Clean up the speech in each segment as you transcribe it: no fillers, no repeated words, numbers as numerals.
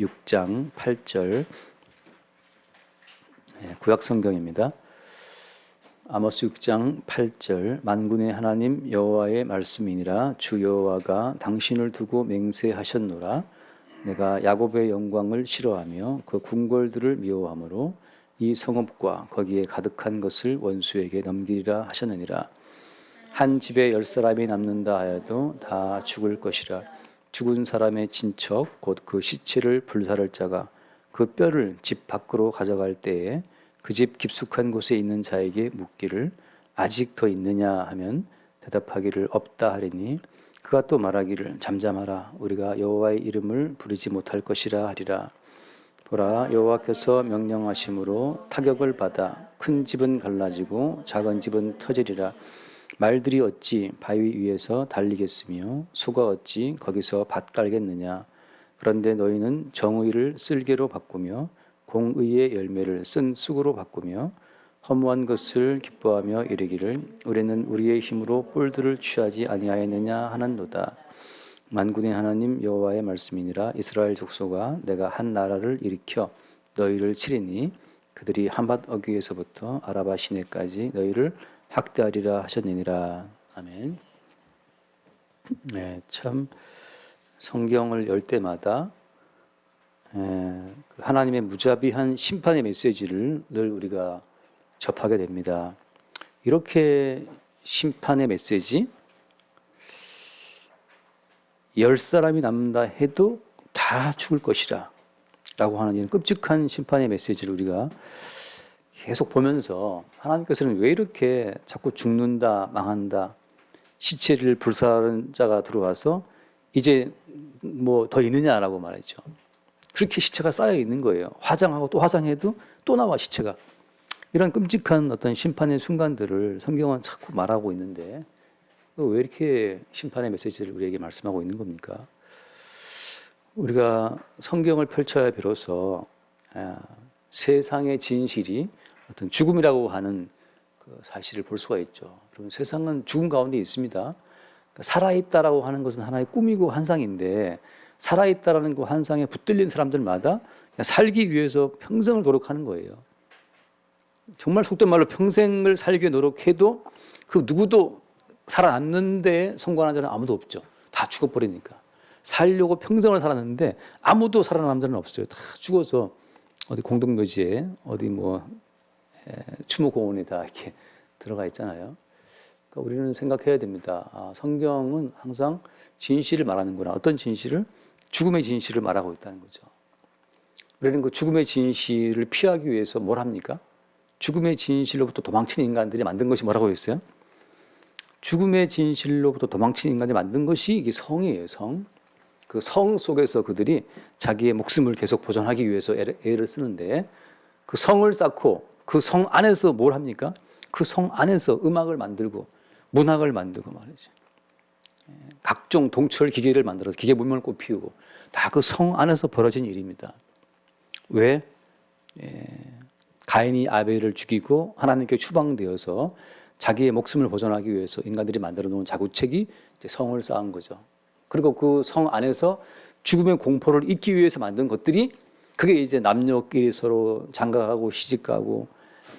6장 8절 구약 성경입니다. 아모스 6장 8절 만군의 하나님 여호와의 말씀이니라 주 여호와가 당신을 두고 맹세하셨노라 내가 야곱의 영광을 싫어하며 그 궁궐들을 미워하므로 이 성읍과 거기에 가득한 것을 원수에게 넘기리라 하셨느니라. 한 집에 10사람이 남는다 하여도 다 죽을 것이라. 죽은 사람의 친척 곧 그 시체를 불사를 자가 그 뼈를 집 밖으로 가져갈 때에 그 집 깊숙한 곳에 있는 자에게 묻기를 아직 더 있느냐 하면 대답하기를 없다 하리니 그가 또 말하기를 잠잠하라 우리가 여호와의 이름을 부르지 못할 것이라 하리라. 보라 여호와께서 명령하심으로 타격을 받아 큰 집은 갈라지고 작은 집은 터지리라. 말들이 어찌 바위 위에서 달리겠으며 소가 어찌 거기서 밭 깔겠느냐. 그런데 너희는 정의를 쓸개로 바꾸며 공의의 열매를 쓴 쑥으로 바꾸며 허무한 것을 기뻐하며 이르기를 우리는 우리의 힘으로 뿔들을 취하지 아니하였느냐 하는도다. 만군의 하나님 여호와의 말씀이니라. 이스라엘 족속아 내가 한 나라를 일으켜 너희를 치리니 그들이 한밭 어귀에서부터 아라바 시내까지 너희를 학대하리라 하셨느니라. 아멘. 네, 참 성경을 열 때마다 하나님의 무자비한 심판의 메시지를 늘 우리가 접하게 됩니다. 이렇게 심판의 메시지 10사람이 남는다 해도 다 죽을 것이라 라고 하는 이런 끔찍한 심판의 메시지를 우리가 계속 보면서 하나님께서는 왜 이렇게 자꾸 죽는다, 망한다, 시체를 불사하는 자가 들어와서 이제 뭐 더 있느냐라고 말했죠. 그렇게 시체가 쌓여 있는 거예요. 화장하고 또 화장해도 또 나와 시체가. 이런 끔찍한 어떤 심판의 순간들을 성경은 자꾸 말하고 있는데 왜 이렇게 심판의 메시지를 우리에게 말씀하고 있는 겁니까? 우리가 성경을 펼쳐야 비로소 세상의 진실이 어떤 죽음이라고 하는 그 사실을 볼 수가 있죠. 여러분, 세상은 죽음 가운데 있습니다. 그러니까 살아있다라고 하는 것은 하나의 꿈이고 환상인데 살아있다라는 그 환상에 붙들린 사람들마다 살기 위해서 평생을 노력하는 거예요. 정말 속된 말로 평생을 살기 위해 노력해도 그 누구도 살아남는데 성공한 자는 아무도 없죠. 다 죽어버리니까. 살려고 평생을 살았는데 아무도 살아남는 자는 없어요. 다 죽어서 어디 공동묘지에 어디 뭐 추모공원에 다 이렇게 들어가 있잖아요. 그러니까 우리는 생각해야 됩니다. 성경은 항상 진실을 말하는구나. 어떤 진실을? 죽음의 진실을 말하고 있다는 거죠. 우리는 그 죽음의 진실을 피하기 위해서 뭘 합니까? 죽음의 진실로부터 도망치는 인간들이 만든 것이 뭐라고 했어요? 죽음의 진실로부터 도망치는 인간들이 만든 것이 이게 성이에요, 성. 그 성 속에서 그들이 자기의 목숨을 계속 보존하기 위해서 애를 쓰는데 그 성을 쌓고 그 성 안에서 뭘 합니까? 그 성 안에서 음악을 만들고 문학을 만들고 말이죠. 각종 동철 기계를 만들어서 기계 문명을 꽃피우고 다 그 성 안에서 벌어진 일입니다. 왜? 가인이 아벨을 죽이고 하나님께 추방되어서 자기의 목숨을 보존하기 위해서 인간들이 만들어 놓은 자구책이 이제 성을 쌓은 거죠. 그리고 그 성 안에서 죽음의 공포를 잊기 위해서 만든 것들이 그게 이제 남녀끼리 서로 장가가고 시집가고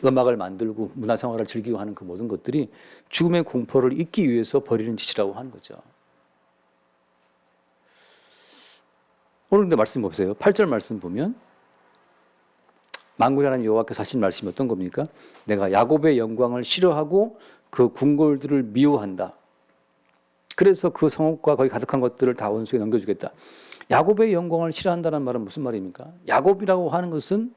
음악을 만들고 문화생활을 즐기고 하는 그 모든 것들이 죽음의 공포를 잊기 위해서 벌이는 짓이라고 하는 거죠. 오늘 근데 말씀 보세요. 8절 말씀 보면 만군의 하나님 여호와께서 하신 말씀이 어떤 겁니까? 내가 야곱의 영광을 싫어하고 그 궁궐들을 미워한다. 그래서 그 성읍과 거기 가득한 것들을 다 원수에 넘겨주겠다. 야곱의 영광을 싫어한다는 말은 무슨 말입니까? 야곱이라고 하는 것은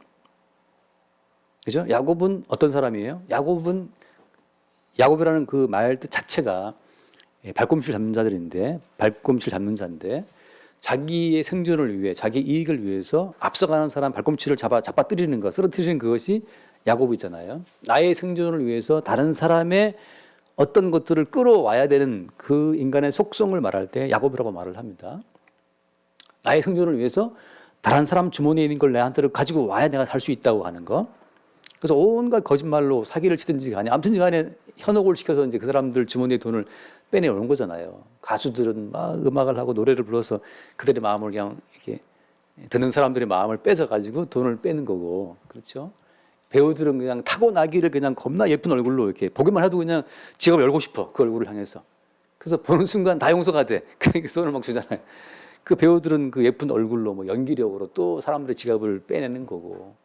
그죠? 야곱은 어떤 사람이에요? 야곱이라는 그 말 뜻 자체가 발꿈치를 잡는 자들인데 발꿈치를 잡는 자인데 자기의 생존을 위해 자기 이익을 위해서 앞서가는 사람 발꿈치를 잡아뜨리는 것, 쓰러뜨리는 그것이 야곱이잖아요. 나의 생존을 위해서 다른 사람의 어떤 것들을 끌어와야 되는 그 인간의 속성을 말할 때 야곱이라고 말을 합니다. 나의 생존을 위해서 다른 사람 주머니에 있는 걸 내한테를 가지고 와야 내가 살 수 있다고 하는 거. 그래서 온갖 거짓말로 사기를 치든지 간에 아무튼 간에 현혹을 시켜서 이제 그 사람들 주머니에 돈을 빼내오는 거잖아요. 가수들은 막 음악을 하고 노래를 불러서 그들의 마음을 그냥 이렇게 듣는 사람들의 마음을 뺏어가지고 돈을 빼는 거고, 그렇죠? 배우들은 그냥 타고나기를 그냥 겁나 예쁜 얼굴로 이렇게 보기만 해도 그냥 지갑을 열고 싶어, 그 얼굴을 향해서. 그래서 보는 순간 다 용서가 돼. 그러니까 손을 막 주잖아요. 그 배우들은 그 예쁜 얼굴로 뭐 연기력으로 또 사람들의 지갑을 빼내는 거고,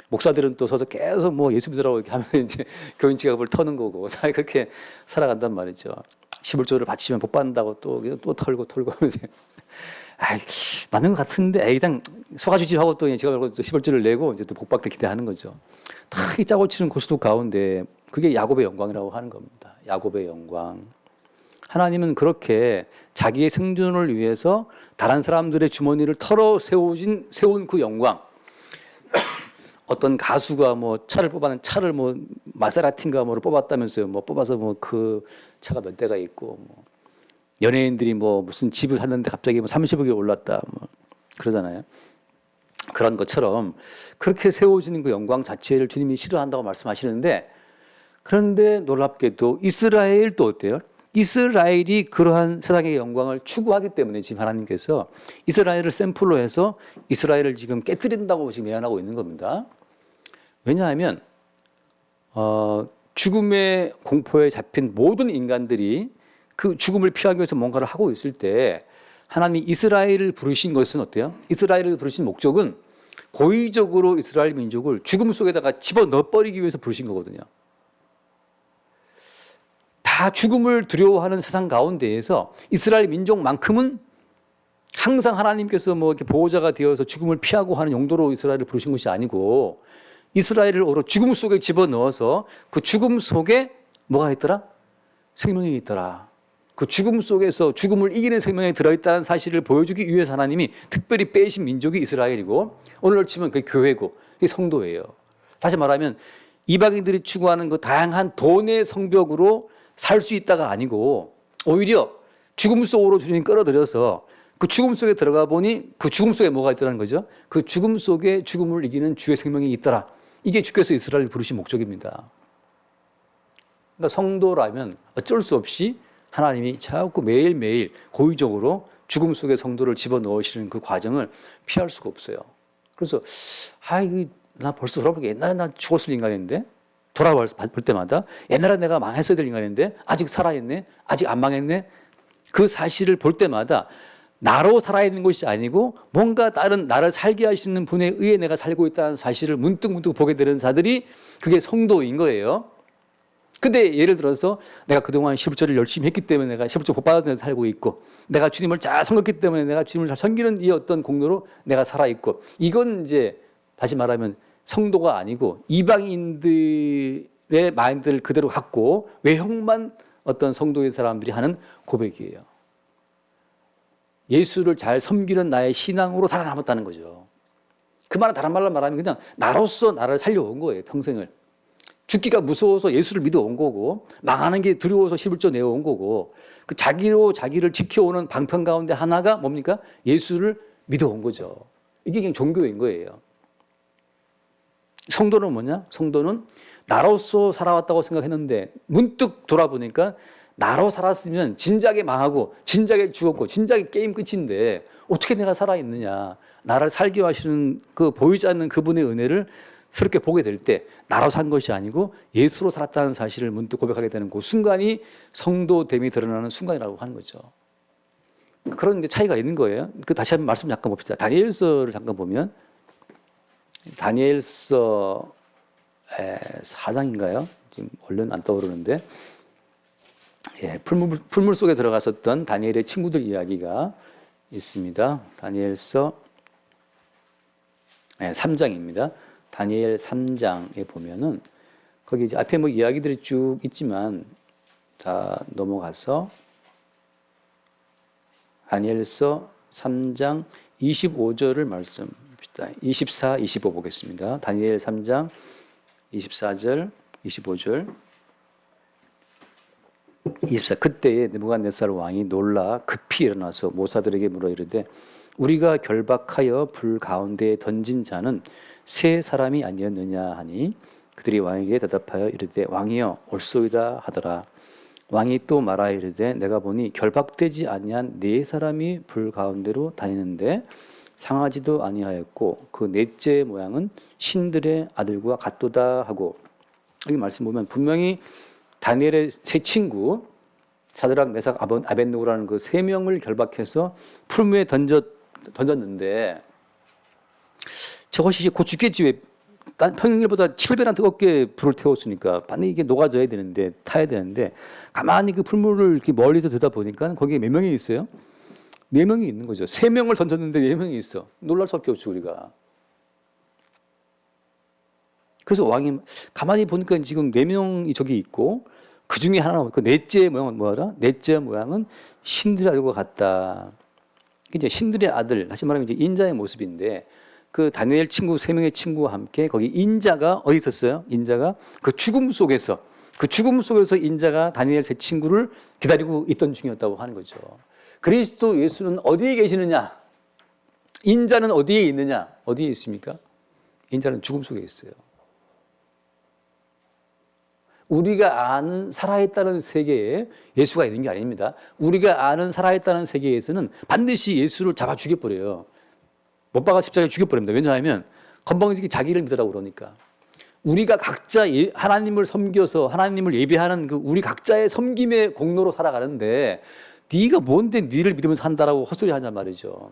목사들은 또 서서 계속 뭐 예수 믿으라고 이렇게 하면서 이제 교인 지갑을 터는 거고, 다 그렇게 살아간단 말이죠. 11조를 바치면 복 받는다고 또 털고 하면서. 아이, 맞는 것 같은데, 에이, 그냥 소가주지 하고 또 지갑 열고 또 11조를 내고 이제 또 복 받길 기대하는 거죠. 다 이 짜고 치는 고스톱 가운데 그게 야곱의 영광이라고 하는 겁니다. 야곱의 영광. 하나님은 그렇게 자기의 생존을 위해서 다른 사람들의 주머니를 세운 그 영광. 어떤 가수가 뭐 차를 뭐 마세라티인가 뭐를 뽑았다면서요. 뭐 뽑아서 뭐 그 차가 몇 대가 있고, 뭐 연예인들이 뭐 무슨 집을 샀는데 갑자기 뭐 30억이 올랐다 뭐 그러잖아요. 그런 것처럼 그렇게 세워지는 그 영광 자체를 주님이 싫어한다고 말씀하시는데, 그런데 놀랍게도 이스라엘도 어때요? 이스라엘이 그러한 세상의 영광을 추구하기 때문에 지금 하나님께서 이스라엘을 샘플로 해서 이스라엘을 지금 깨뜨린다고 지금 예언하고 있는 겁니다. 왜냐하면 죽음의 공포에 잡힌 모든 인간들이 그 죽음을 피하기 위해서 뭔가를 하고 있을 때 하나님이 이스라엘을 부르신 것은 어때요? 이스라엘을 부르신 목적은 고의적으로 이스라엘 민족을 죽음 속에다가 집어넣어버리기 위해서 부르신 거거든요. 다 죽음을 두려워하는 세상 가운데에서 이스라엘 민족만큼은 항상 하나님께서 뭐 이렇게 보호자가 되어서 죽음을 피하고 하는 용도로 이스라엘을 부르신 것이 아니고, 이스라엘을 오히려 죽음 속에 집어넣어서 그 죽음 속에 뭐가 있더라? 생명이 있더라. 그 죽음 속에서 죽음을 이기는 생명이 들어있다는 사실을 보여주기 위해서 하나님이 특별히 빼신 민족이 이스라엘이고, 오늘날 치면 그게 교회고 그게 성도예요. 다시 말하면 이방인들이 추구하는 그 다양한 돈의 성벽으로 살 수 있다가 아니고, 오히려 죽음 속으로 주님 끌어들여서 그 죽음 속에 들어가 보니 그 죽음 속에 뭐가 있더라는 거죠? 그 죽음 속에 죽음을 이기는 주의 생명이 있더라. 이게 주께서 이스라엘을 부르신 목적입니다. 그러니까 성도라면 어쩔 수 없이 하나님이 자꾸 매일매일 고의적으로 죽음 속에 성도를 집어넣으시는 그 과정을 피할 수가 없어요. 그래서 나 벌써 돌아보니까 옛날에 나 죽었을 인간인데, 돌아볼 때마다 옛날에 내가 망했어야 될 인간인데 아직 살아있네, 아직 안 망했네. 그 사실을 볼 때마다 나로 살아있는 것이 아니고 뭔가 다른 나를 살게 하시는 분에 의해 내가 살고 있다는 사실을 문득 보게 되는 자들이 그게 성도인 거예요. 근데 예를 들어서 내가 그동안 11조를 열심히 했기 때문에 내가 11조 복 받아서 살고 있고, 내가 주님을 잘 섬겼기 때문에 내가 주님을 잘 섬기는 이 어떤 공로로 내가 살아있고, 이건 이제 다시 말하면 성도가 아니고 이방인들의 마인드를 그대로 갖고 외형만 어떤 성도의 사람들이 하는 고백이에요. 예수를 잘 섬기는 나의 신앙으로 살아남았다는 거죠. 그 말은 다른 말로 말하면 그냥 나로서 나를 살려온 거예요, 평생을. 죽기가 무서워서 예수를 믿어온 거고, 망하는 게 두려워서 11조 내어온 거고, 그 자기로 자기를 지켜오는 방편 가운데 하나가 뭡니까? 예수를 믿어온 거죠. 이게 그냥 종교인 거예요. 성도는 뭐냐? 성도는 나로서 살아왔다고 생각했는데 문득 돌아보니까 나로 살았으면 진작에 망하고 진작에 죽었고 진작에 게임 끝인데 어떻게 내가 살아있느냐. 나를 살게 하시는 그 보이지 않는 그분의 은혜를 스럽게 보게 될 때 나로 산 것이 아니고 예수로 살았다는 사실을 문득 고백하게 되는 그 순간이 성도됨이 드러나는 순간이라고 하는 거죠. 그런 차이가 있는 거예요. 다시 한번 말씀 잠깐 봅시다. 다니엘서를 잠깐 보면, 다니엘서 4장인가요? 지금 얼른 안 떠오르는데, 풀물 속에 들어갔었던 다니엘의 친구들 이야기가 있습니다. 다니엘서 3장입니다. 다니엘 3장에 보면은 거기 이제 앞에 뭐 이야기들이 쭉 있지만 다 넘어가서 다니엘서 3장 25절을 말씀합시다. 24, 25 보겠습니다. 다니엘 3장 24절, 25절. 24. 그때에 느부갓네살 왕이 놀라 급히 일어나서 모사들에게 물어 이르되, 우리가 결박하여 불 가운데에 던진 자는 세 사람이 아니었느냐 하니, 그들이 왕에게 대답하여 이르되, 왕이여 옳소이다 하더라. 왕이 또 말하여 이르되, 내가 보니 결박되지 아니한 네 사람이 불 가운데로 다니는데 상하지도 아니하였고 그 넷째 모양은 신들의 아들과 같도다 하고, 여기 말씀 보면 분명히 다니엘의 세 친구 사드락, 메삭, 아벳느고라는 그 세 명을 결박해서 풀무에 던졌는데 저것이 곧 죽겠지. 왜 평일보다 7배나 뜨겁게 불을 태웠으니까 반드시 이게 녹아져야 되는데, 타야 되는데, 가만히 그 풀물을 이렇게 멀리서 들여다보니까 거기에 몇 명이 있어요? 4명이 있는 거죠. 3명을 던졌는데 4명이 있어. 놀랄 수밖에 없죠, 우리가. 그래서 왕이 가만히 보니까 지금 4명이 저기 있고, 그 중에 하나는 그 넷째 모양은 뭐라? 넷째 모양은 신들의 아들과 같다. 이제 신들의 아들, 다시 말하면 이제 인자의 모습인데, 그 다니엘 친구 3명의 친구와 함께 거기 인자가 어디 있었어요? 인자가 그 죽음 속에서 인자가 다니엘 세 친구를 기다리고 있던 중이었다고 하는 거죠. 그리스도 예수는 어디에 계시느냐? 인자는 어디에 있느냐? 어디에 있습니까? 인자는 죽음 속에 있어요. 우리가 아는 살아있다는 세계에 예수가 있는 게 아닙니다. 우리가 아는 살아있다는 세계에서는 반드시 예수를 잡아 죽여버려요. 못 박아 십자가에 죽여버립니다. 왜냐하면 건방지게 자기를 믿으라고 그러니까. 우리가 각자 하나님을 섬겨서 하나님을 예배하는 그 우리 각자의 섬김의 공로로 살아가는데, 네가 뭔데 네를 믿으면서 산다라고 헛소리 하냐 말이죠.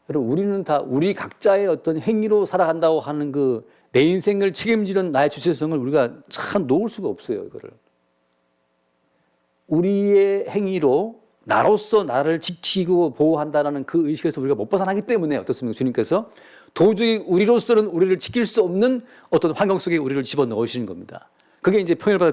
여러분, 우리는 다 우리 각자의 어떤 행위로 살아간다고 하는 그 내 인생을 책임지는 나의 주체성을 우리가 참 놓을 수가 없어요. 이거를 우리의 행위로 나로서 나를 지키고 보호한다는 그 의식에서 우리가 못 벗어나기 때문에 어떻습니까? 주님께서 도저히 우리로서는 우리를 지킬 수 없는 어떤 환경 속에 우리를 집어넣으시는 겁니다. 그게 이제 평소보다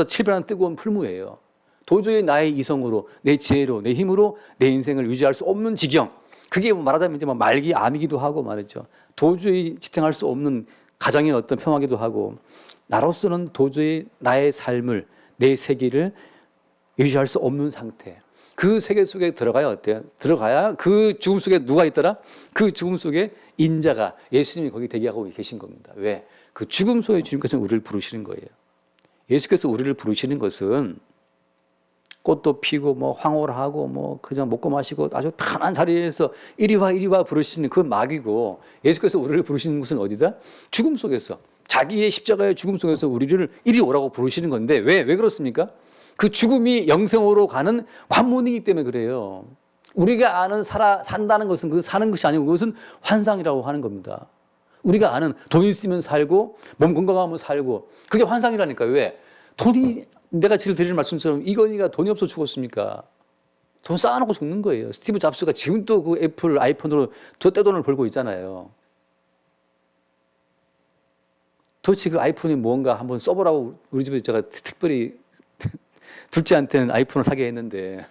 7배나 뜨거운 풀무예요. 도저히 나의 이성으로, 내 지혜로, 내 힘으로 내 인생을 유지할 수 없는 지경. 그게 말하자면 이제 말기 암이기도 하고 말이죠. 도저히 지탱할 수 없는 가정의 어떤 평화기도 하고, 나로서는 도저히 나의 삶을, 내 세계를 유지할 수 없는 상태. 그 세계 속에 들어가야 어때요? 들어가야 그 죽음 속에 누가 있더라? 그 죽음 속에 인자가, 예수님이 거기 대기하고 계신 겁니다. 왜? 그 죽음 속에 주님께서 우리를 부르시는 거예요. 예수께서 우리를 부르시는 것은 꽃도 피고 뭐 황홀 하고 뭐 그냥 먹고 마시고 아주 편한 자리에서 이리 와 부르시는 그 막이고, 예수께서 우리를 부르시는 것은 어디다? 죽음 속에서, 자기의 십자가의 죽음 속에서 우리를 이리 오라고 부르시는 건데, 왜 그렇습니까? 그 죽음이 영생으로 가는 관문이기 때문에 그래요. 우리가 아는 산다는 것은 그 사는 것이 아니고 그것은 환상이라고 하는 겁니다. 우리가 아는 돈 있으면 살고 몸 건강하면 살고, 그게 환상이라니까요. 왜? 돈이, 내가 지금 드리는 말씀처럼 이건희가 돈이 없어 죽었습니까? 돈 쌓아놓고 죽는 거예요. 스티브 잡스가 지금 또 그 애플 아이폰으로 떼돈을 벌고 있잖아요. 도대체 그 아이폰이 뭔가 한번 써보라고 우리 집에 제가 특별히 둘째한테는 아이폰을 사게 했는데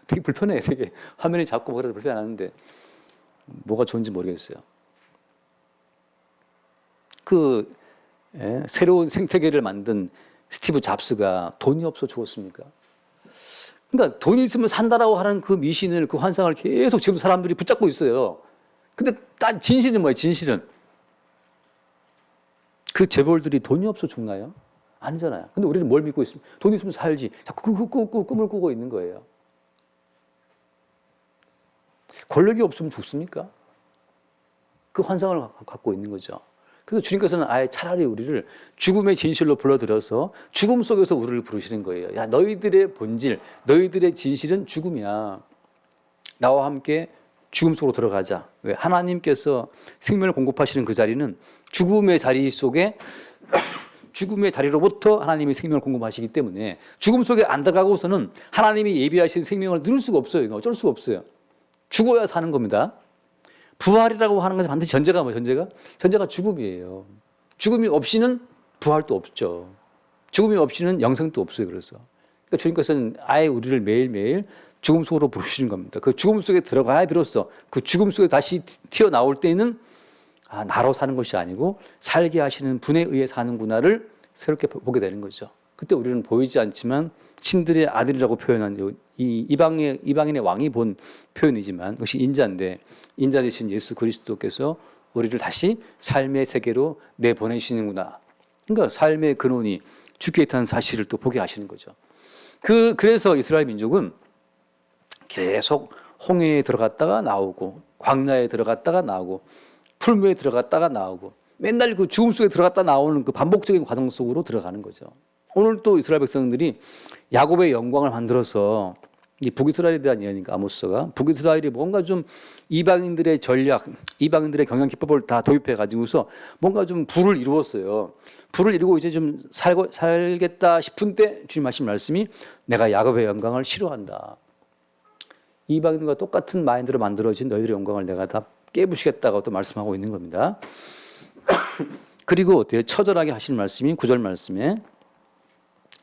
되게 불편해. 되게 화면이 작고 그래도 불편하는데 뭐가 좋은지 모르겠어요. 새로운 생태계를 만든 스티브 잡스가 돈이 없어 죽었습니까? 그러니까 돈이 있으면 산다라고 하는 그 미신을, 그 환상을 계속 지금 사람들이 붙잡고 있어요. 근데 진실은 뭐예요? 진실은 그 재벌들이 돈이 없어 죽나요? 아니잖아요. 근데 우리는 뭘 믿고 있습니까? 돈 있으면 살지. 자꾸 꿈을 꾸고 있는 거예요. 권력이 없으면 죽습니까? 그 환상을 갖고 있는 거죠. 그래서 주님께서는 아예 차라리 우리를 죽음의 진실로 불러들여서 죽음 속에서 우리를 부르시는 거예요. 야, 너희들의 본질, 너희들의 진실은 죽음이야. 나와 함께 죽음 속으로 들어가자. 왜? 하나님께서 생명을 공급하시는 그 자리는 죽음의 자리 속에, 죽음의 자리로부터 하나님이 생명을 공급하시기 때문에 죽음 속에 안 들어가고서는 하나님이 예비하신 생명을 누릴 수가 없어요. 이거 어쩔 수가 없어요. 죽어야 사는 겁니다. 부활이라고 하는 것은 반드시 전제가 뭐예요? 전제가 죽음이에요. 죽음이 없이는 부활도 없죠. 죽음이 없이는 영생도 없어요. 그래서 그러니까 주님께서는 아예 우리를 매일매일 죽음 속으로 부르시는 겁니다. 그 죽음 속에 들어가야 비로소 그 죽음 속에 다시 튀어나올 때는 나로 사는 것이 아니고 살게 하시는 분에 의해 사는구나를 새롭게 보게 되는 거죠. 그때 우리는 보이지 않지만 신들의 아들이라고 표현한 이 이방인의 왕이 본 표현이지만 그것이 인자인데, 인자 되신 예수 그리스도께서 우리를 다시 삶의 세계로 내보내시는구나. 그러니까 삶의 근원이 죽게 있다는 사실을 또 보게 하시는 거죠. 그래서 이스라엘 민족은 계속 홍해에 들어갔다가 나오고 광야에 들어갔다가 나오고 풀무에 들어갔다가 나오고 맨날 그 죽음 속에 들어갔다 나오는 그 반복적인 과정 속으로 들어가는 거죠. 오늘 또 이스라엘 백성들이 야곱의 영광을 만들어서 이 북이스라엘에 대한 예언이니까 아모스가 북이스라엘이 뭔가 좀 이방인들의 전략, 이방인들의 경영 기법을 다 도입해 가지고서 뭔가 좀 부를 이루었어요. 부를 이루고 이제 좀 살겠다 싶은 때 주님 하신 말씀이 내가 야곱의 영광을 싫어한다. 이방인과 똑같은 마인드로 만들어진 너희들의 영광을 내가 다 깨부시겠다고 또 말씀하고 있는 겁니다. 그리고 어때요? 처절하게 하신 말씀이 9절 말씀에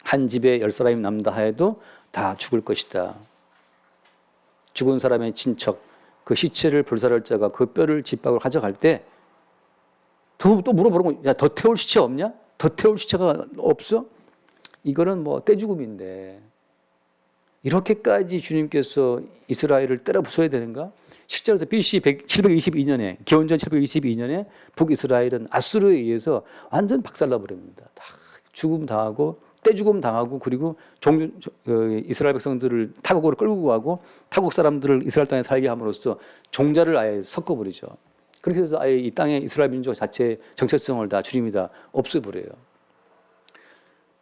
한 집에 10사람이 남다 하여도 다 죽을 것이다. 죽은 사람의 친척, 그 시체를 불살할 자가 그 뼈를 집박을 가져갈 때 또 물어보는 거야. 야, 더 태울 시체 없냐? 더 태울 시체가 없어? 이거는 뭐 떼죽음인데 이렇게까지 주님께서 이스라엘을 때려 부숴야 되는가? 실제로 BC 722년에 기원전 722년에 북이스라엘은 아수르에 의해서 완전 박살나 버립니다. 다 죽음 당하고 떼죽음 당하고 그리고 이스라엘 백성들을 타국으로 끌고 가고 타국 사람들을 이스라엘 땅에 살게 함으로써 종자를 아예 섞어버리죠. 그렇게 해서 아예 이 땅의 이스라엘 민족 자체의 정체성을 다 주님이 다 없애버려요.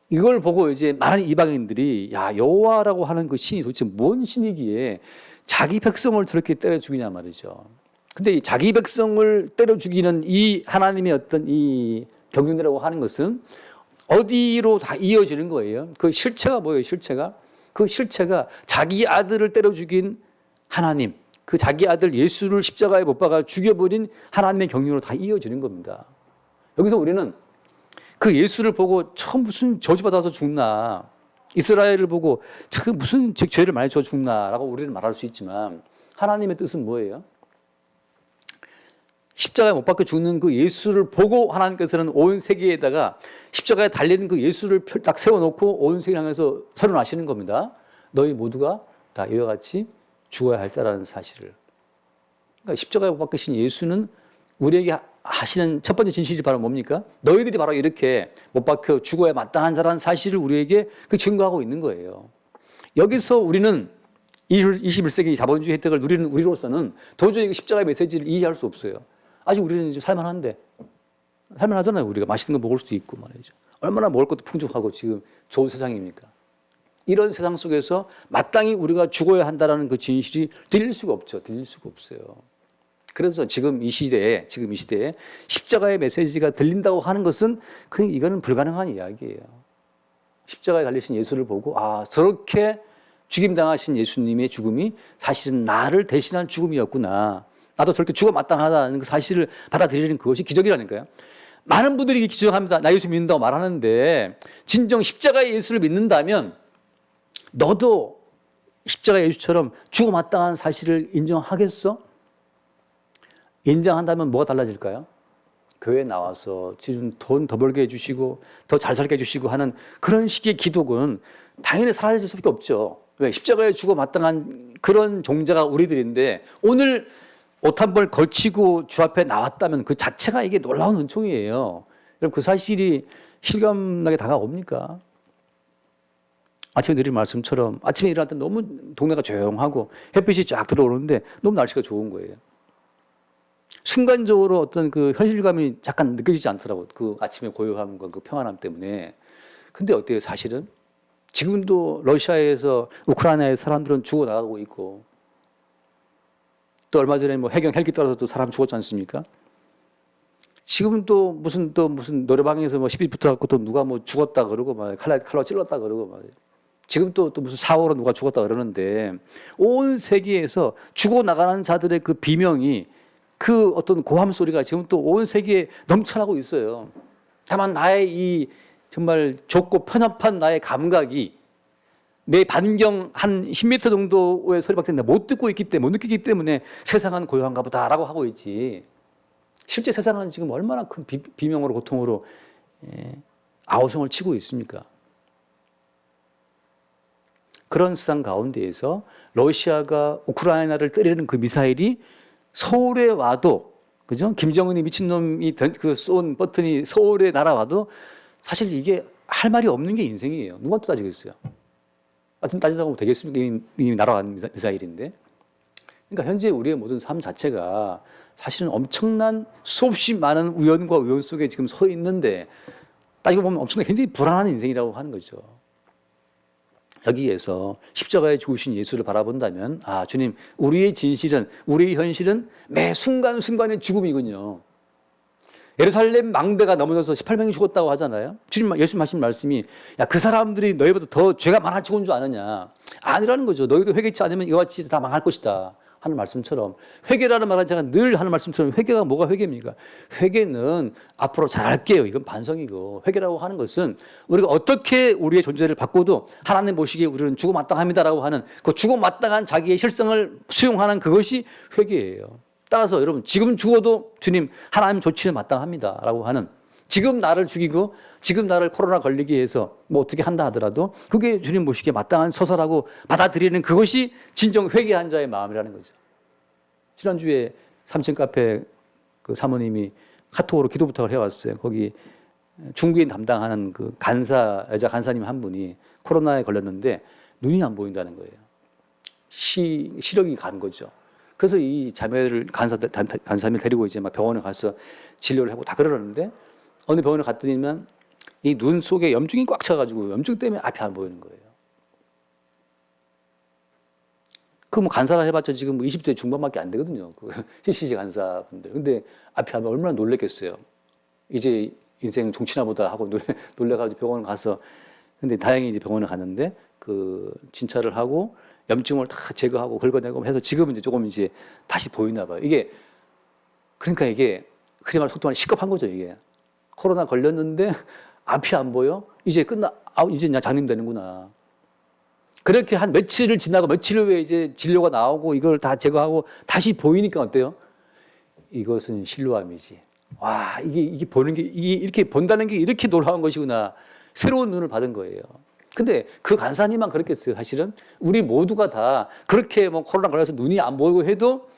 이걸 보고 이제 많은 이방인들이 야 여호와라고 하는 그 신이 도대체 뭔 신이기에 자기 백성을 저렇게 때려 죽이냐 말이죠. 근데 이 자기 백성을 때려 죽이는 이 하나님의 어떤 이 경륜이라고 하는 것은 어디로 다 이어지는 거예요. 그 실체가 뭐예요? 실체가 그 실체가 자기 아들을 때려 죽인 하나님, 그 자기 아들 예수를 십자가에 못 박아 죽여버린 하나님의 경륜으로 다 이어지는 겁니다. 여기서 우리는 그 예수를 보고 저 무슨 저주받아서 죽나, 이스라엘을 보고 저 무슨 죄를 많이 져 죽나라고 우리는 말할 수 있지만 하나님의 뜻은 뭐예요? 십자가에 못 박혀 죽는 그 예수를 보고 하나님께서는 온 세계에다가 십자가에 달린 그 예수를 딱 세워놓고 온 세계를 향해서 선언하시는 겁니다. 너희 모두가 다 이와 같이 죽어야 할 자라는 사실을. 그러니까 십자가에 못 박히신 예수는 우리에게 하시는 첫 번째 진실이 바로 뭡니까? 너희들이 바로 이렇게 못 박혀 죽어야 마땅한 자라는 사실을 우리에게 그 증거하고 있는 거예요. 여기서 우리는 21세기 자본주의 혜택을 누리는 우리로서는 도저히 십자가의 메시지를 이해할 수 없어요. 아직 우리는 좀 살만한데. 살만하잖아요. 우리가 맛있는 거 먹을 수도 있고 말이죠. 얼마나 먹을 것도 풍족하고 지금 좋은 세상입니까? 이런 세상 속에서 마땅히 우리가 죽어야 한다는 그 진실이 들릴 수가 없죠. 들릴 수가 없어요. 그래서 지금 이 시대에 십자가의 메시지가 들린다고 하는 것은 그냥 이거는 불가능한 이야기예요. 십자가에 달리신 예수를 보고 아 저렇게 죽임당하신 예수님의 죽음이 사실은 나를 대신한 죽음이었구나. 나도 저렇게 죽어 마땅하다는 그 사실을 받아들이는 그것이 기적이라니까요. 많은 분들이 기적합니다. 나 예수 믿는다고 말하는데 진정 십자가의 예수를 믿는다면 너도 십자가의 예수처럼 죽어 마땅한 사실을 인정하겠어? 인정한다면 뭐가 달라질까요? 교회에 나와서 지금 돈 더 벌게 해주시고 더 잘 살게 해주시고 하는 그런 식의 기독은 당연히 사라질 수밖에 없죠. 왜? 십자가에 죽어 마땅한 그런 종자가 우리들인데 오늘 옷 한 벌 걸치고 주 앞에 나왔다면 그 자체가 이게 놀라운 은총이에요. 여러분 그 사실이 실감나게 다가옵니까? 아침에 드린 말씀처럼 아침에 일어날 때 너무 동네가 조용하고 햇빛이 쫙 들어오는데 너무 날씨가 좋은 거예요. 순간적으로 어떤 그 현실감이 잠깐 느껴지지 않더라고요. 그 아침의 고요함과 그 평안함 때문에. 근데 어때요? 사실은 지금도 러시아에서 우크라이나의 사람들은 죽어나가고 있고 또 얼마 전에 뭐 해경 헬기 떨어져서 또 사람 죽었지 않습니까? 지금은 또 무슨 노래방에서 뭐 시비 붙어갖고 또 누가 뭐 죽었다 그러고 막 칼로 찔렀다 그러고 막 지금 또 무슨 사고로 누가 죽었다 그러는데 온 세계에서 죽어나가는 자들의 그 비명이 그 어떤 고함 소리가 지금 또 온 세계에 넘쳐나고 있어요. 다만 나의 이 정말 좁고 편협한 나의 감각이 내 반경 한 10m 정도의 소리밖에 못 듣고 있기 때문에 못 느끼기 때문에 세상은 고요한가 보다라고 하고 있지. 실제 세상은 지금 얼마나 큰 비명으로 고통으로 아우성을 치고 있습니까? 그런 세상 가운데에서 러시아가 우크라이나를 때리는 그 미사일이 서울에 와도, 그죠? 김정은이 미친놈이 그 쏜 버튼이 서울에 날아와도 사실 이게 할 말이 없는 게 인생이에요. 누가 또 따지겠어요? 하여튼 따지다 보면 되겠습니까? 이미 날아간 미사일인데. 그러니까 현재 우리의 모든 삶 자체가 사실은 엄청난 수없이 많은 우연과 우연 속에 지금 서 있는데 따지고 보면 엄청나게 굉장히 불안한 인생이라고 하는 거죠. 여기에서 십자가에 죽으신 예수를 바라본다면 아 주님 우리의 진실은 우리의 현실은 매 순간순간의 죽음이군요. 예루살렘 망대가 넘어져서 18명이 죽었다고 하잖아요. 주님 예수님 하신 말씀이 야 그 사람들이 너희보다 더 죄가 많아 죽은 줄 아느냐. 아니라는 거죠. 너희도 회개치 않으면 이와 같이 다 망할 것이다 하는 말씀처럼 회개라는 말은 제가 늘 하는 말씀처럼 회개가 뭐가 회개입니까? 회개는 앞으로 잘할게요. 이건 반성이고 회개라고 하는 것은 우리가 어떻게 우리의 존재를 바꿔도 하나님 보시기에 우리는 죽어마땅합니다라고 하는 그 죽어마땅한 자기의 실성을 수용하는 그것이 회개예요. 따라서 여러분 지금 죽어도 주님 하나님 조치는 마땅합니다라고 하는 지금 나를 죽이고 지금 나를 코로나 걸리게 해서 뭐 어떻게 한다 하더라도 그게 주님 보시기에 마땅한 처사라고 받아들이는 그것이 진정 회개한 자의 마음이라는 거죠. 지난주에 3층 카페 그 사모님이 카톡으로 기도 부탁을 해왔어요. 거기 중국인 담당하는 그 여자 간사님 한 분이 코로나에 걸렸는데 눈이 안 보인다는 거예요. 시력이 간 거죠. 그래서 이 자매를 간사님을 데리고 이제 막 병원에 가서 진료를 하고 다 그러는데 어느 병원에 갔더니만 이 눈 속에 염증이 꽉 차가지고 염증 때문에 앞이 안 보이는 거예요. 그 뭐 간사를 해봤자 지금 뭐 20대 중반밖에 안 되거든요. 그 CCC 간사분들. 근데 앞이 안 보면 얼마나 놀랬겠어요. 이제 인생 종치나 보다 하고 놀래가지고 병원 가서 근데 다행히 이제 병원에 갔는데 그 진찰을 하고 염증을 다 제거하고 긁어내고 해서 지금은 이제 조금 이제 다시 보이나 봐요. 그러니까 이게 그지 말 속도가 시급한 거죠. 이게 코로나 걸렸는데 앞이 안 보여? 이제 이제 그냥 장님되는구나. 그렇게 한 며칠을 지나고 며칠 후에 이제 진료가 나오고 이걸 다 제거하고 다시 보이니까 어때요? 이것은 신뢰함이지. 와, 이게 보는 게 이게 이렇게 본다는 게 이렇게 놀라운 것이구나. 새로운 눈을 받은 거예요. 근데 그 간사님만 그렇겠어요. 사실은 우리 모두가 다 그렇게 뭐 코로나 걸려서 눈이 안 보이고 해도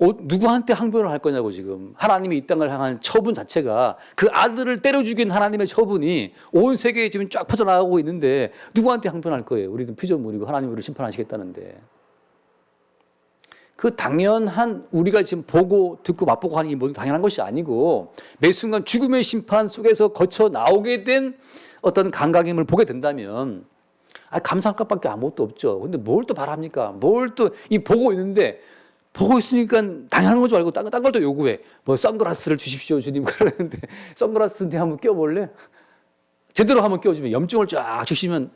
누구한테 항변을 할 거냐고 지금. 하나님이 이 땅을 향한 처분 자체가 그 아들을 때려 죽인 하나님의 처분이 온 세계에 지금 쫙 퍼져나가고 있는데 누구한테 항변할 거예요. 우리는 피조물이고 하나님 우리를 심판하시겠다는데. 그 당연한 우리가 지금 보고 듣고 맛보고 하는 게 모두 당연한 것이 아니고 매 순간 죽음의 심판 속에서 거쳐 나오게 된 어떤 감각임을 보게 된다면 감사할 것밖에 아무것도 없죠. 근데 뭘 또 바랍니까? 뭘 또 보고 있는데 보고 있으니까 당연한 건 줄 알고 딴 걸 또 요구해. 뭐 선글라스를 주십시오 주님 그러는데 선글라스인데 한번 껴볼래? 제대로 한번 껴주면 염증을 쫙 주시면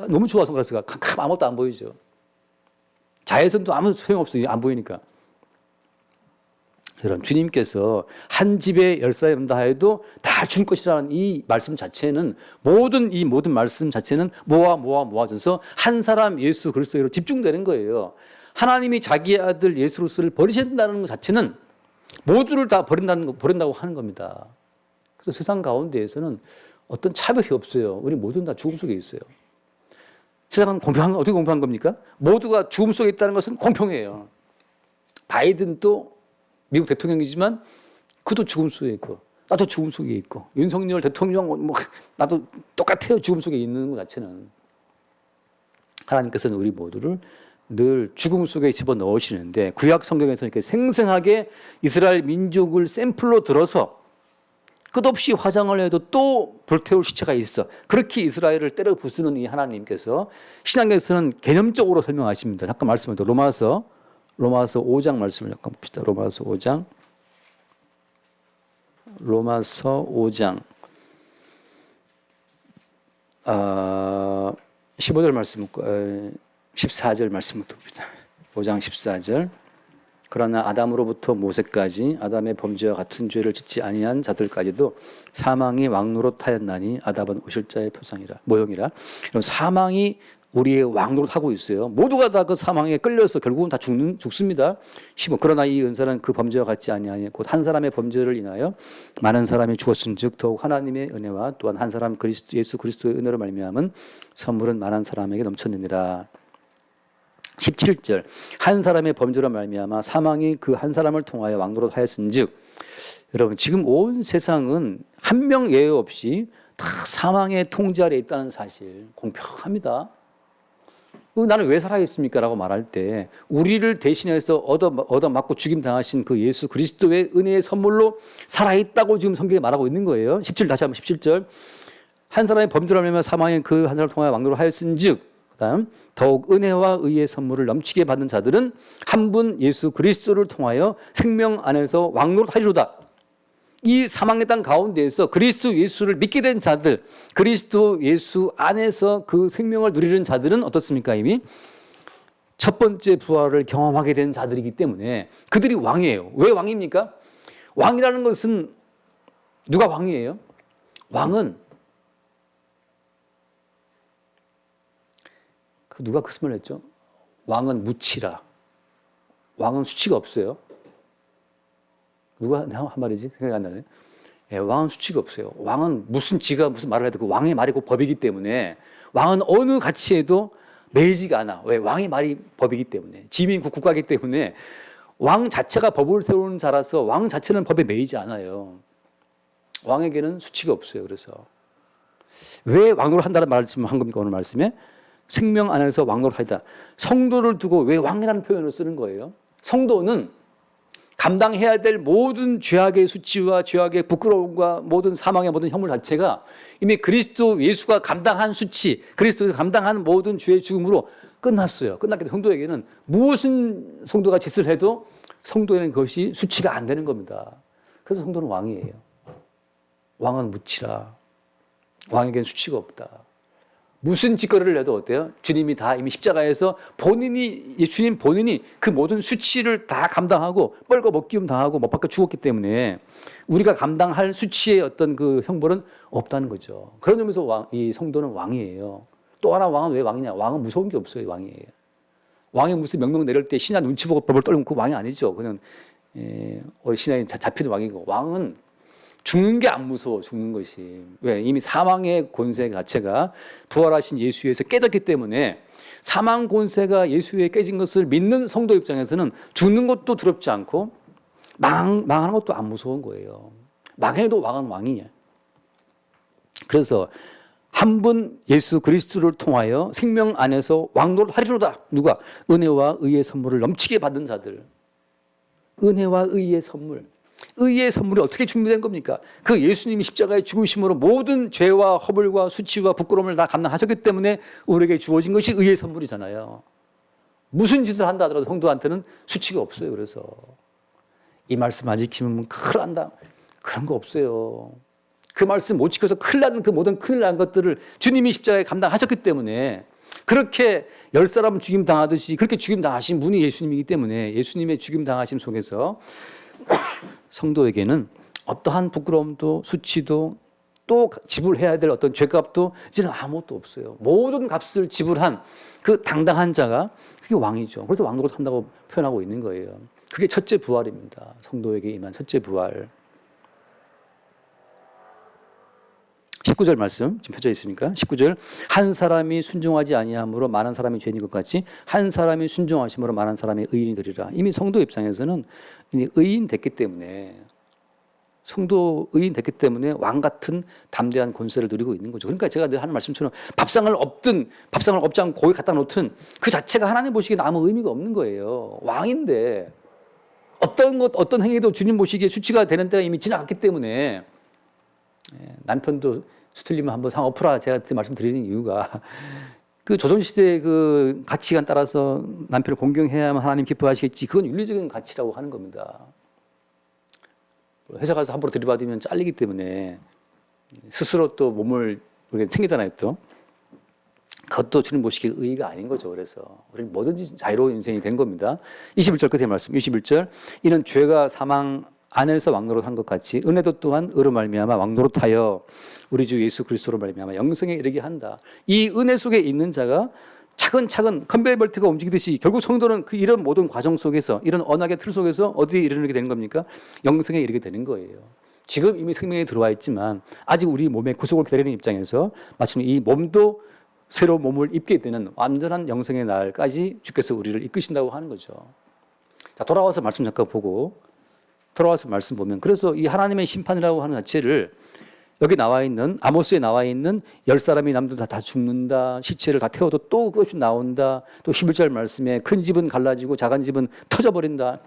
너무 좋아 선글라스가 아무것도 안 보이죠. 자외선도 아무 소용없어요. 안 보이니까. 여러분 주님께서 한 집에 10사람이 온다 해도 다 줄 것이라는 이 말씀 자체는 이 모든 말씀 자체는 모아져서 한 사람 예수 그리스도로 집중되는 거예요. 하나님이 자기 아들 예수 그리스도를 버리신다는 것 자체는 모두를 다 버린다고 하는 겁니다. 그래서 세상 가운데에서는 어떤 차별이 없어요. 우리 모두는 다 죽음 속에 있어요. 세상은 어떻게 공평한 겁니까? 모두가 죽음 속에 있다는 것은 공평해요. 바이든도 미국 대통령이지만 그도 죽음 속에 있고 나도 죽음 속에 있고 윤석열 대통령 나도 똑같아요. 죽음 속에 있는 것 자체는. 하나님께서는 우리 모두를 늘 죽음 속에 집어넣으시는데 구약 성경에서 이렇게 생생하게 이스라엘 민족을 샘플로 들어서 끝없이 화장을 해도 또 불태울 시체가 있어. 그렇게 이스라엘을 때려 부수는 이 하나님께서 신약에서는 개념적으로 설명하십니다. 잠깐 말씀을 더 로마서 5장 말씀을 잠깐 봅시다. 로마서 5장 15절 말씀 14절 말씀부터 봅시다. 5장 14절. 그러나 아담으로부터 모세까지 아담의 범죄와 같은 죄를 짓지 아니한 자들까지도 사망이 왕노릇하였나니 아담은 오실 자의 모형이라. 사망이 우리의 왕노릇하고 있어요. 모두가 다 그 사망에 끌려서 결국은 다 죽습니다. 15. 그러나 이 은사는 그 범죄와 같지 아니하니 곧 한 사람의 범죄를 인하여 많은 사람이 죽었은즉 더욱 하나님의 은혜와 또한 한 사람 예수 그리스도의 은혜로 말미암은 선물은 많은 사람에게 넘쳤느니라. 17절. 한 사람의 범죄로 말미암아 사망이 그 한 사람을 통하여 왕노릇하였은즉. 여러분 지금 온 세상은 한 명 예외 없이 다 사망의 통제 아래 있다는 사실 공평합니다. 나는 왜 살아있습니까? 라고 말할 때 우리를 대신해서 얻어맞고 죽임 당하신 그 예수 그리스도의 은혜의 선물로 살아있다고 지금 성경에 말하고 있는 거예요. 17, 다시 한번 17절. 한 사람의 범죄를 하며 사망에 그 한 사람을 통하여 왕노를 하였은즉, 그다음 더욱 은혜와 의의 선물을 넘치게 받는 자들은 한 분 예수 그리스도를 통하여 생명 안에서 왕노릇하리로다. 이 사망의 땅 가운데에서 그리스도 예수를 믿게 된 자들, 그리스도 예수 안에서 그 생명을 누리는 자들은 어떻습니까? 이미 첫 번째 부활을 경험하게 된 자들이기 때문에 그들이 왕이에요. 왜 왕입니까? 왕이라는 것은 누가 왕이에요? 왕은 누가 그 말을 했죠? 왕은 무치라. 왕은 수치가 없어요. 누가 한 말이지? 생각이 안 나네. 예, 왕은 수치가 없어요. 왕은 지가 무슨 말을 해도 그 왕의 말이 곧 법이기 때문에 왕은 어느 가치에도 매이지가 않아. 왜? 왕의 말이 법이기 때문에. 지민국 국가이기 때문에 왕 자체가 법을 세우는 자라서 왕 자체는 법에 매이지 않아요. 왕에게는 수치가 없어요. 그래서 왜 왕노를 한다는 말씀을 한 겁니까? 오늘 말씀에 생명 안에서 왕노를 하다. 성도를 두고 왜 왕이라는 표현을 쓰는 거예요? 성도는 감당해야 될 모든 죄악의 수치와 죄악의 부끄러움과 모든 사망의 모든 혐오 자체가 이미 그리스도 예수가 감당한 수치, 그리스도가 감당한 모든 죄의 죽음으로 끝났어요. 끝났기 때문에 성도에게는 무슨 성도가 짓을 해도 성도에는 그것이 수치가 안 되는 겁니다. 그래서 성도는 왕이에요. 왕은 무치라. 왕에게는 수치가 없다. 무슨 짓거리를 해도 어때요? 주님이 다 이미 십자가에서 주님 본인이 그 모든 수치를 다 감당하고 뻘거 먹기움 당하고 못 박혀 죽었기 때문에 우리가 감당할 수치의 어떤 그 형벌은 없다는 거죠. 그런 점에서 이 성도는 왕이에요. 또 하나 왕은 왜 왕이냐? 왕은 무서운 게 없어요. 왕이에요. 왕이 무슨 명령 내릴 때 신하 눈치 보고 법을 떨고 그 왕이 아니죠. 그냥 신하에 잡히는 왕이고, 왕은 죽는 게 안 무서워. 죽는 것이. 왜? 이미 사망의 권세 자체가 부활하신 예수에서 깨졌기 때문에 사망 권세가 예수에 깨진 것을 믿는 성도 입장에서는 죽는 것도 두렵지 않고 망하는 것도 안 무서운 거예요. 망해도 왕은 왕이냐. 그래서 한 분 예수 그리스도를 통하여 생명 안에서 왕노를 하리로다. 누가? 은혜와 의의 선물을 넘치게 받은 자들. 은혜와 의의 선물. 의의 선물이 어떻게 준비된 겁니까? 그 예수님이 십자가에 죽으심으로 모든 죄와 허물과 수치와 부끄러움을 다 감당하셨기 때문에 우리에게 주어진 것이 의의 선물이잖아요. 무슨 짓을 한다 하더라도 성도한테는 수치가 없어요. 그래서 이 말씀 안 지키면 큰일 난다. 그런 거 없어요. 그 말씀 못 지켜서 큰일 나는 그 모든 큰일 난 것들을 주님이 십자가에 감당하셨기 때문에 그렇게 10사람 죽임 당하듯이 그렇게 죽임 당하신 분이 예수님이기 때문에 예수님의 죽임 당하심 속에서 성도에게는 어떠한 부끄러움도 수치도 또 지불해야 될 어떤 죄값도 이제는 아무것도 없어요. 모든 값을 지불한 그 당당한 자가 그게 왕이죠. 그래서 왕노릇 한다고 표현하고 있는 거예요. 그게 첫째 부활입니다. 성도에게 임한 첫째 부활. 19절 말씀 지금 펴져 있으니까 19절 한 사람이 순종하지 아니함으로 많은 사람이 죄인인 것 같이 한 사람이 순종하심으로 많은 사람이 의인이 되리라. 이미 성도 입장에서는 이미 의인 됐기 때문에 성도 의인 됐기 때문에 왕 같은 담대한 권세를 누리고 있는 거죠. 그러니까 제가 늘 하는 말씀처럼 밥상을 업지 않고 고기 갖다 놓든 그 자체가 하나님 보시기에 아무 의미가 없는 거예요. 왕인데 어떤 행위도 주님 보시기에 수치가 되는 때가 이미 지나갔기 때문에 남편도 수틀리면 한번 상 엎어라 제가 말씀드리는 이유가 그 조선시대의 그 가치관 따라서 남편을 공경해야만 하나님 기뻐하시겠지 그건 윤리적인 가치라고 하는 겁니다. 회사 가서 함부로 들이받으면 잘리기 때문에 스스로 또 몸을 우리가 챙기잖아요. 또 그것도 주님 보시기에 의의가 아닌 거죠. 그래서 우리는 뭐든지 자유로운 인생이 된 겁니다. 21절 끝에 말씀 21절 이는 죄가 사망 안에서 왕노릇한 것 같이 은혜도 또한 의로 말미암아 왕노릇하여 우리 주 예수 그리스도로 말미암아 영생에 이르게 한다. 이 은혜 속에 있는 자가 차근차근 컨베이어 벨트가 움직이듯이 결국 성도는 그 이런 모든 과정 속에서 이런 언약의 틀 속에서 어디에 이르게 되는 겁니까? 영생에 이르게 되는 거예요. 지금 이미 생명에 들어와 있지만 아직 우리 몸의 구속을 기다리는 입장에서 마침 이 몸도 새로운 몸을 입게 되는 완전한 영생의 날까지 주께서 우리를 이끄신다고 하는 거죠. 자, 돌아와서 말씀 잠깐 보고 돌아와서 말씀 보면 그래서 이 하나님의 심판이라고 하는 자체를 여기 나와 있는 아모스에 나와 있는 10사람이 남도 다 죽는다. 시체를 다 태워도 또 그것이 나온다. 또 11절 말씀에 큰 집은 갈라지고 작은 집은 터져버린다.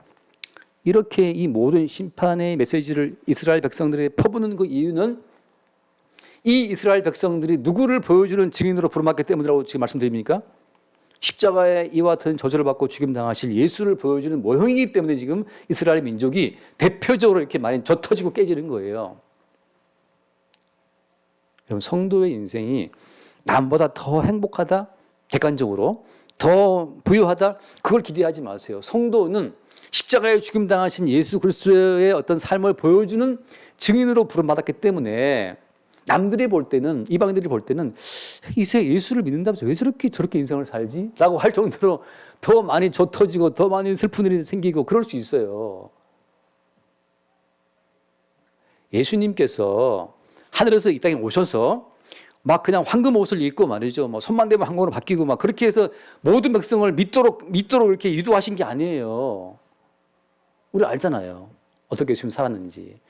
이렇게 이 모든 심판의 메시지를 이스라엘 백성들에게 퍼부는 그 이유는 이 이스라엘 백성들이 누구를 보여주는 증인으로 부름받기 때문이라고 지금 말씀드립니까? 십자가에 이와 같은 저주를 받고 죽임당하실 예수를 보여주는 모형이기 때문에 지금 이스라엘 민족이 대표적으로 이렇게 많이 젖터지고 깨지는 거예요. 여러분, 성도의 인생이 남보다 더 행복하다, 객관적으로 더 부유하다, 그걸 기대하지 마세요. 성도는 십자가에 죽임당하신 예수 그리스도의 어떤 삶을 보여주는 증인으로 부름받았기 때문에 남들이 볼 때는, 이방인들이 볼 때는 이세 예수를 믿는다면서 왜 저렇게 인생을 살지? 라고 할 정도로 더 많이 좁혀지고 더 많이 슬픈 일이 생기고 그럴 수 있어요. 예수님께서 하늘에서 이 땅에 오셔서 막 그냥 황금 옷을 입고 말이죠. 뭐 손만 대면 황금으로 바뀌고 막 그렇게 해서 모든 백성을 믿도록 이렇게 유도하신 게 아니에요. 우리 알잖아요. 어떻게 예수님 살았는지.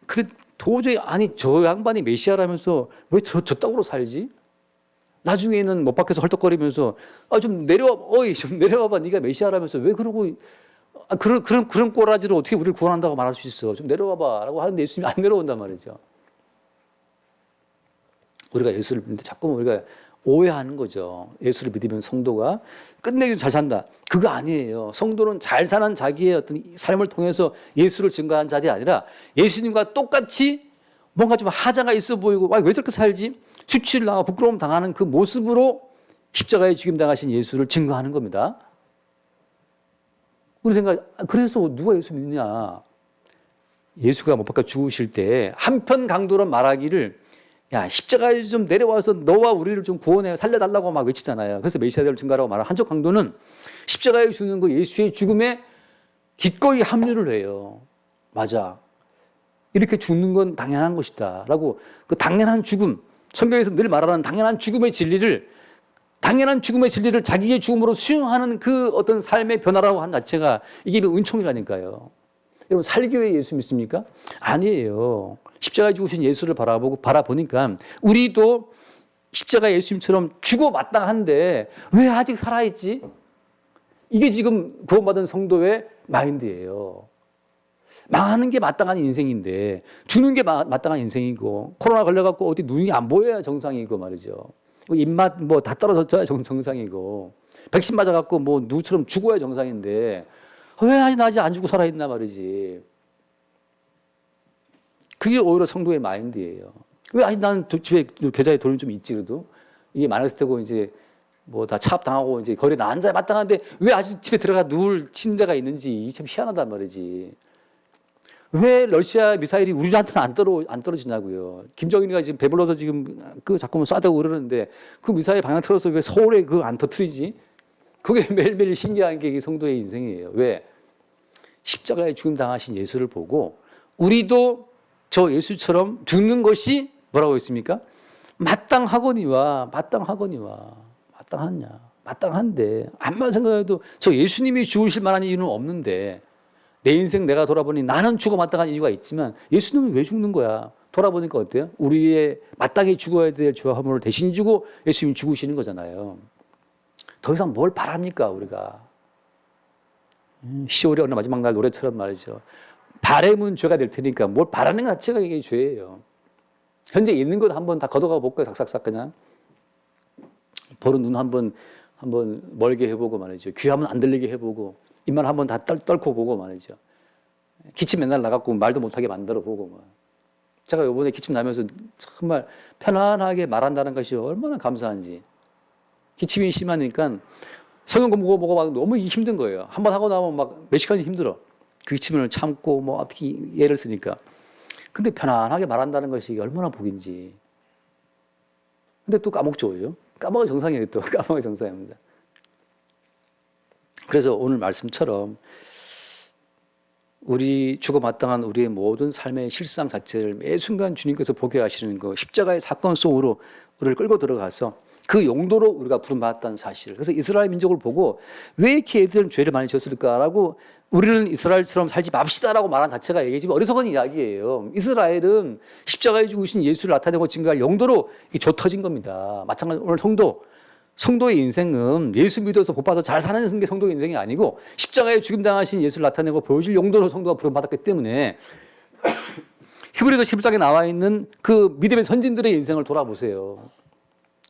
근데 도저히 아니 저 양반이 메시아라면서 왜 저 땅으로 살지? 나중에는 못 박혀서 헐떡거리면서 좀 내려와봐. 네가 메시아라면서 왜 그러고 그런 꼬라지로 어떻게 우리를 구원한다고 말할 수 있어? 좀 내려와봐라고 하는데 예수님이 안 내려온단 말이죠. 우리가 예수를 믿는데 자꾸 우리가 오해하는 거죠. 예수를 믿으면 성도가 끝내주고 잘 산다. 그거 아니에요. 성도는 잘 사는 자기의 어떤 삶을 통해서 예수를 증거한 자들이 아니라 예수님과 똑같이 뭔가 좀 하자가 있어 보이고 왜 저렇게 살지? 수치를 당하고 부끄러움 당하는 그 모습으로 십자가에 죽임당하신 예수를 증거하는 겁니다. 우리 생각, 그래서 누가 예수 믿느냐? 예수가 못 박혀 죽으실 때 한편 강도로 말하기를 야, 십자가에 좀 내려와서 너와 우리를 좀 구원해 살려달라고 막 외치잖아요. 그래서 메시아를 증거하라고 말하는 한쪽 강도는 십자가에 죽는 그 예수의 죽음에 기꺼이 합류를 해요. 맞아. 이렇게 죽는 건 당연한 것이다. 라고 그 당연한 죽음, 성경에서 늘 말하는 당연한 죽음의 진리를 자기의 죽음으로 수용하는 그 어떤 삶의 변화라고 하는 자체가 이게 은총이라니까요. 여러분, 살교회 예수 믿습니까? 아니에요. 십자가에 죽으신 예수를 바라보니까 우리도 십자가 예수님처럼 죽어 마땅한데 왜 아직 살아있지? 이게 지금 구원받은 성도의 마인드예요. 망하는 게 마땅한 인생인데 죽는 게 마땅한 인생이고 코로나 걸려갖고 어디 눈이 안 보여야 정상이고 말이죠. 입맛 뭐 다 떨어졌어야 정상이고 백신 맞아갖고 뭐 누구처럼 죽어야 정상인데 왜 아직 안 죽고 살아있나 말이지. 그게 오히려 성도의 마인드예요. 왜 아직 나는 집에 계좌에 돈이 좀 있지 그래도 이게 많았을 테고 이제 뭐 다 차압당하고 이제 거리에 나 앉아야 마땅한데 왜 아직 집에 들어가 누울 침대가 있는지 참 희한하단 말이지. 왜 러시아 미사일이 우리한테는 안 떨어지냐고요. 김정은이가 지금 배불러서 지금 그 자꾸만 쏴대고 그러는데 그 미사일 방향 틀어서 왜 서울에 그 안 터뜨리지? 그게 매일매일 신기한 게 성도의 인생이에요. 왜? 십자가에 죽임 당하신 예수를 보고 우리도 저 예수처럼 죽는 것이 뭐라고 했습니까? 마땅하거니와 마땅한데 암만 생각해도 저 예수님이 죽으실 만한 이유는 없는데 내 인생 내가 돌아보니 나는 죽어 마땅한 이유가 있지만 예수님은 왜 죽는 거야? 돌아보니까 어때요? 우리의 마땅히 죽어야 될 죄와 허물을 대신 주고 예수님이 죽으시는 거잖아요. 더 이상 뭘 바랍니까 우리가? 10월의 어느 마지막 날 노래처럼 말이죠. 바램은 죄가 될 테니까 뭘 바라는 것 자체가 이게 죄예요. 현재 있는 것 한번 다 걷어가 볼까요? 삭삭삭 그냥. 보는 눈 한번 멀게 해보고 말이죠. 귀 한번 안 들리게 해보고 입만 한번 다 떨고 보고 말이죠. 기침 맨날 나갖고 말도 못하게 만들어 보고 막. 제가 이번에 기침 나면서 정말 편안하게 말한다는 것이 얼마나 감사한지. 기침이 심하니까 성경 공부하고 막 너무 힘든 거예요. 한번 하고 나면 막 몇 시간이 힘들어. 그 기침을 참고 뭐 어떻게 예를 쓰니까. 근데 편안하게 말한다는 것이 얼마나 복인지. 근데 또 까먹죠. 까먹어 정상이에요. 또 까먹어 정상입니다. 그래서 오늘 말씀처럼 우리 죽어 마땅한 우리의 모든 삶의 실상 자체를 매 순간 주님께서 보게 하시는 거 십자가의 사건 속으로 우리를 끌고 들어가서 그 용도로 우리가 부름받았다는 사실을. 그래서 이스라엘 민족을 보고 왜 이렇게 애들은 죄를 많이 지었을까라고 우리는 이스라엘처럼 살지 맙시다라고 말한 자체가 얘기지만 어리석은 이야기예요. 이스라엘은 십자가에 죽으신 예수를 나타내고 증거할 용도로 조 터진 겁니다. 마찬가지로 오늘 성도의 인생은 예수 믿어서 복 받아 잘 사는 게 성도의 인생이 아니고 십자가에 죽임당하신 예수를 나타내고 보여줄 용도로 성도가 부름받았기 때문에 히브리서 11장에 나와 있는 그 믿음의 선진들의 인생을 돌아보세요.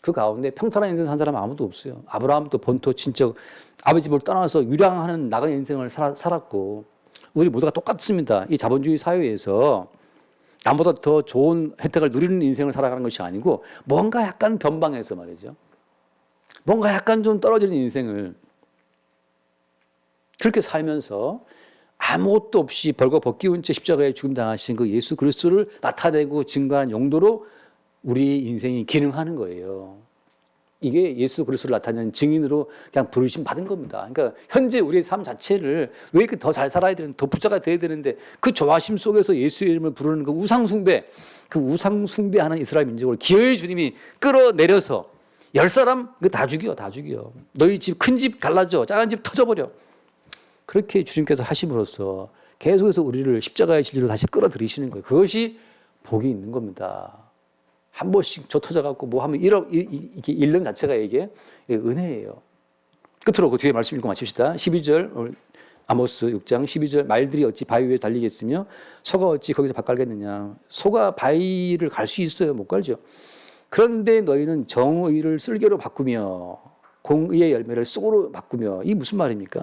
그 가운데 평탄한 인생 산 사람은 아무도 없어요. 아브라함도 본토 친척 아버지 집을 떠나서 유량하는 나그네 인생을 살았고 우리 모두가 똑같습니다. 이 자본주의 사회에서 남보다 더 좋은 혜택을 누리는 인생을 살아가는 것이 아니고 뭔가 약간 변방해서 말이죠. 뭔가 약간 좀 떨어지는 인생을 그렇게 살면서 아무것도 없이 벌거벗기운 채 십자가에 죽임당하신 그 예수 그리스도를 나타내고 증거한 용도로 우리 인생이 기능하는 거예요. 이게 예수 그리스도를 나타내는 증인으로 그냥 부르심 받은 겁니다. 그러니까 현재 우리의 삶 자체를 왜 이렇게 더 잘 살아야 되는, 더 부자가 돼야 되는데 그 조화심 속에서 예수의 이름을 부르는 그 우상숭배하는 이스라엘 민족을 기어이 주님이 끌어내려서 10사람 다 죽여. 너희 집 큰 집 갈라져, 작은 집 터져버려. 그렇게 주님께서 하심으로써 계속해서 우리를 십자가의 진리로 다시 끌어들이시는 거예요. 그것이 복이 있는 겁니다. 한 번씩 저 터져갖고 뭐 하면 이렇게 잃는 자체가 이게 은혜예요. 끝으로 그 뒤에 말씀 읽고 마칩시다. 12절, 아모스 6장 12절, 말들이 어찌 바위 위에 달리겠으며 소가 어찌 거기서 밥 갈겠느냐. 소가 바위를 갈 수 있어요? 못 갈죠. 그런데 너희는 정의를 쓸개로 바꾸며 공의의 열매를 쑥으로 바꾸며. 이게 무슨 말입니까?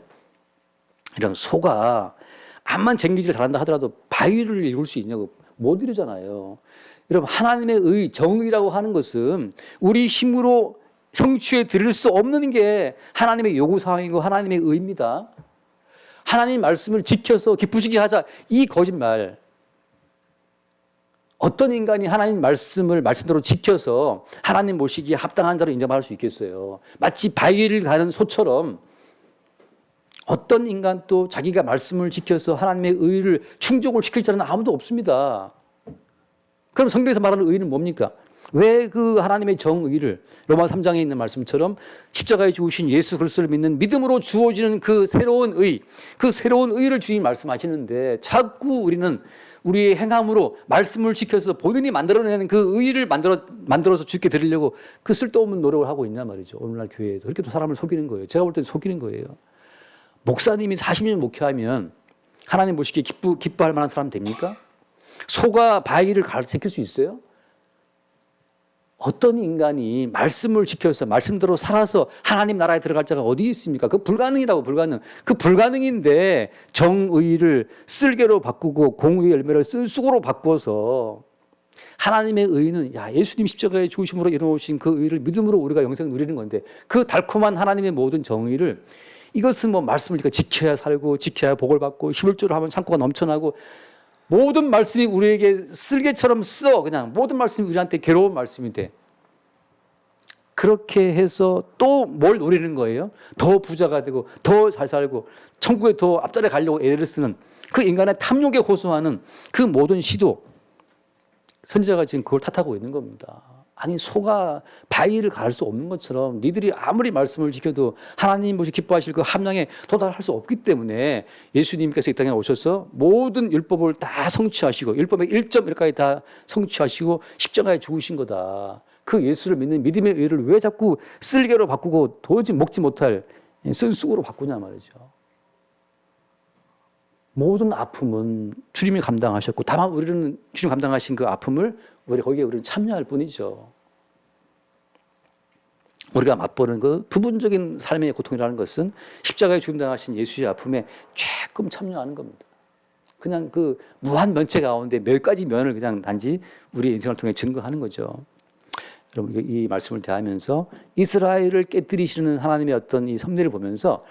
이런 소가 암만 쟁기질 잘한다 하더라도 바위를 이룰 수 있냐고 못 이루잖아요. 여러분, 하나님의 의, 정의라고 하는 것은 우리 힘으로 성취해 드릴 수 없는 게 하나님의 요구사항이고 하나님의 의입니다. 하나님 말씀을 지켜서 기쁘시게 하자, 이 거짓말. 어떤 인간이 하나님 말씀을 말씀대로 지켜서 하나님 모시기에 합당한 자로 인정받을 수 있겠어요? 마치 바위를 가는 소처럼 어떤 인간도 자기가 말씀을 지켜서 하나님의 의를 충족을 시킬 자는 아무도 없습니다. 그럼 성경에서 말하는 의는 뭡니까? 왜 그 하나님의 정의를 로마 3장에 있는 말씀처럼 십자가에 죽으신 예수 그리스도를 믿는 믿음으로 주어지는 그 새로운 의를 주님 말씀하시는데 자꾸 우리는 우리의 행함으로 말씀을 지켜서 본인이 만들어내는 그 의를 만들어서 주께 드리려고 그 쓸데없는 노력을 하고 있냐 말이죠. 오늘날 교회에도. 그렇게 또 사람을 속이는 거예요. 제가 볼 때는 속이는 거예요. 목사님이 40년 목회하면 하나님 보시기에 기뻐할 만한 사람 됩니까? 소가 바위를 지킬 수 있어요? 어떤 인간이 말씀을 지켜서 말씀대로 살아서 하나님 나라에 들어갈 자가 어디 있습니까? 그 불가능이라고. 그 불가능인데 정의를 쓸개로 바꾸고 공의의 열매를 쑥으로 바꿔서 하나님의 의는 예수님 십자가에 죽으심으로 이루어진 그 의를 믿음으로 우리가 영생 누리는 건데 그 달콤한 하나님의 모든 정의를 이것은 뭐 말씀을 우리가 지켜야 살고 지켜야 복을 받고 힘을 줄을 하면 창고가 넘쳐나고 모든 말씀이 우리에게 쓸개처럼 그냥 모든 말씀이 우리한테 괴로운 말씀인데 그렇게 해서 또 뭘 노리는 거예요? 더 부자가 되고 더 잘 살고 천국에 더 앞자리에 가려고 애를 쓰는 그 인간의 탐욕에 호소하는 그 모든 시도, 선지자가 지금 그걸 탓하고 있는 겁니다. 아니, 소가 바위를 갈 수 없는 것처럼 니들이 아무리 말씀을 지켜도 하나님 보시 기뻐하실 그 함량에 도달할 수 없기 때문에 예수님께서 이 땅에 오셔서 모든 율법을 다 성취하시고 율법의 1.1까지 다 성취하시고 십자가에 죽으신 거다. 그 예수를 믿는 믿음의 의를 왜 자꾸 쓸개로 바꾸고 도저히 먹지 못할 쓴쑥으로 바꾸냐 말이죠. 모든 아픔은 주님이 감당하셨고 다만 우리는 주님 감당하신 그 아픔을 거기에 우리는 참여할 뿐이죠. 우리가 맛보는 그 부분적인 삶의 고통이라는 것은 십자가에 죽임당하신 예수의 아픔에 조금 참여하는 겁니다. 그냥 그 무한 면체 가운데 몇 가지 면을 그냥 단지 우리의 인생을 통해 증거하는 거죠. 여러분, 이 말씀을 대하면서 이스라엘을 깨뜨리시는 하나님의 어떤 이 섭리를 보면서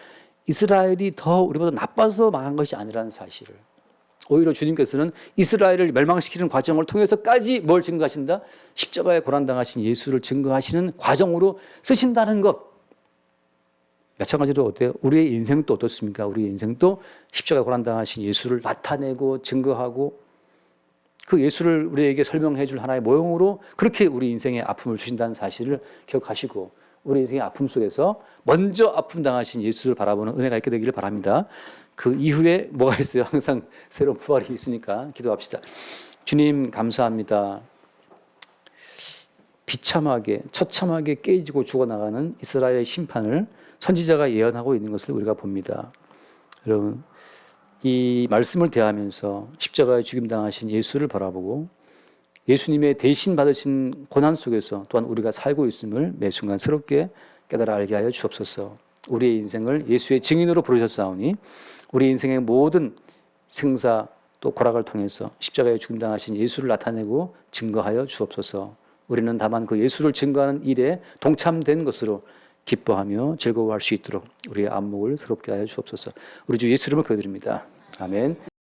이스라엘이 더 우리보다 나빠서 망한 것이 아니라는 사실을, 오히려 주님께서는 이스라엘을 멸망시키는 과정을 통해서까지 뭘 증거하신다? 십자가에 고난당하신 예수를 증거하시는 과정으로 쓰신다는 것. 마찬가지로 어때요? 우리의 인생도 어떻습니까? 우리의 인생도 십자가에 고난당하신 예수를 나타내고 증거하고 그 예수를 우리에게 설명해 줄 하나의 모형으로 그렇게 우리 인생에 아픔을 주신다는 사실을 기억하시고 우리 인생의 아픔 속에서 먼저 아픔 당하신 예수를 바라보는 은혜가 있게 되기를 바랍니다. 그 이후에 뭐가 있어요? 항상 새로운 부활이 있으니까 기도합시다. 주님 감사합니다. 비참하게 처참하게 깨지고 죽어나가는 이스라엘의 심판을 선지자가 예언하고 있는 것을 우리가 봅니다. 여러분 이 말씀을 대하면서 십자가에 죽임당하신 예수를 바라보고 예수님의 대신 받으신 고난 속에서 또한 우리가 살고 있음을 매 순간 새롭게 깨달아 알게 하여 주옵소서. 우리의 인생을 예수의 증인으로 부르셨사오니 우리 인생의 모든 생사 또 고락을 통해서 십자가에 죽임당하신 예수를 나타내고 증거하여 주옵소서. 우리는 다만 그 예수를 증거하는 일에 동참된 것으로 기뻐하며 즐거워할 수 있도록 우리의 안목을 새롭게 하여 주옵소서. 우리 주 예수 이름으로 기도드립니다. 아멘.